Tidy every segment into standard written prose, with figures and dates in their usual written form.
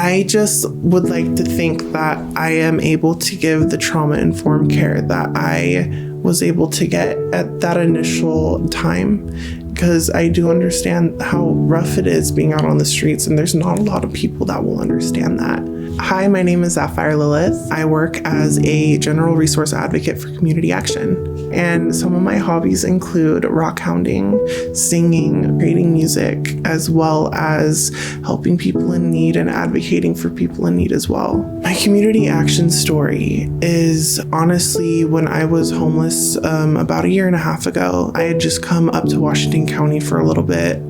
I just would like to think that I am able to give the trauma-informed care that I was able to get at that initial time, because I do understand how rough it is being out on the streets, and there's not a lot of people that will understand that. Hi, my name is Zafire Lilith. I work as a general resource advocate for community action, and some of my hobbies include rock hounding, singing, creating music, as well as helping people in need and advocating for people in need as well. My community action story is honestly when I was homeless about 1.5 years ago. I had just come up to Washington County for a little bit,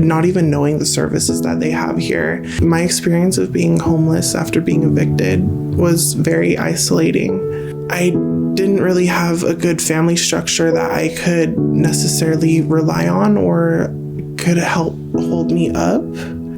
not even knowing the services that they have here. My experience of being homeless after being evicted was very isolating. I didn't really have a good family structure that I could necessarily rely on or could help hold me up.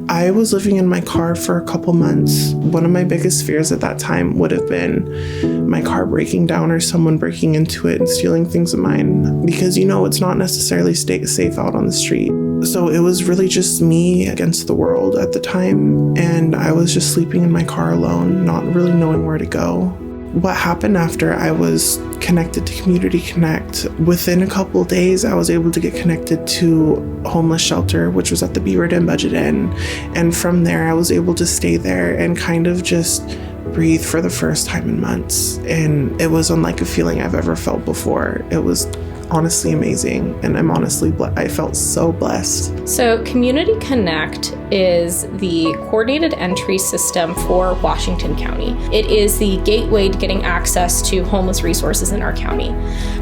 I was living in my car for a couple months. One of my biggest fears at that time would have been my car breaking down or someone breaking into it and stealing things of mine, because it's not necessarily safe out on the street. So it was really just me against the world at the time, and I was just sleeping in my car alone, not really knowing where to go. What happened after I was connected to Community Connect, within a couple of days, I was able to get connected to homeless shelter, which was at the Beaverton Budget Inn. And from there, I was able to stay there and kind of just breathe for the first time in months. And it was unlike a feeling I've ever felt before. It was honestly amazing, and I'm honestly I felt so blessed. So Community Connect is the coordinated entry system for Washington County. It is the gateway to getting access to homeless resources in our county.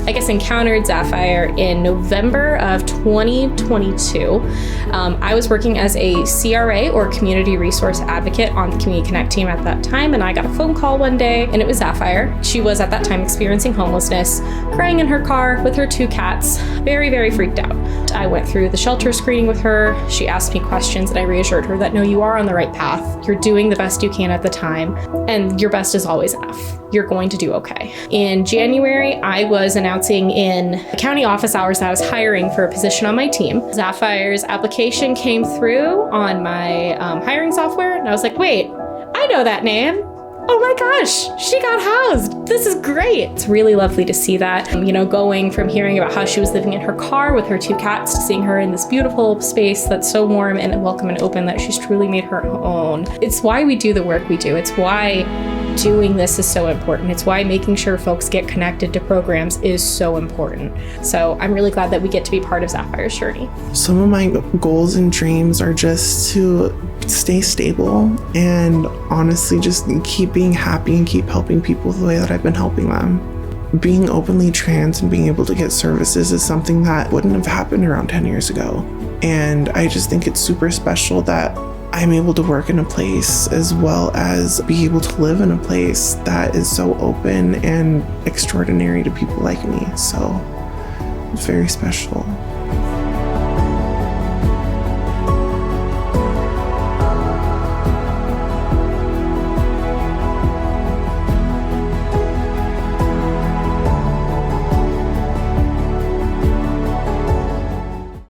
I encountered Zafire in November of 2022. I was working as a CRA, or community resource advocate, on the Community Connect team at that time, and I got a phone call one day, and it was Zafire. She was at that time experiencing homelessness, crying in her car with her 2 cats, very, very freaked out. I went through the shelter screening with her. She asked me questions, and I reassured her that no, you are on the right path. You're doing the best you can at the time, and your best is always enough. You're going to do okay. In January, I was announcing in the county office hours that I was hiring for a position on my team. Zafire's application came through on my hiring software, and I was like, wait, I know that name. Oh my gosh, she got housed. This is great. It's really lovely to see that. Going from hearing about how she was living in her car with her 2 cats to seeing her in this beautiful space that's so warm and welcome and open that she's truly made her own. It's why we do the work we do. It's why doing this is so important. It's why making sure folks get connected to programs is so important. So I'm really glad that we get to be part of Zafire's journey. Some of my goals and dreams are just to stay stable and honestly just keep being happy and keep helping people the way that I've been helping them. Being openly trans and being able to get services is something that wouldn't have happened around 10 years ago. And I just think it's super special that I'm able to work in a place as well as be able to live in a place that is so open and extraordinary to people like me. So it's very special.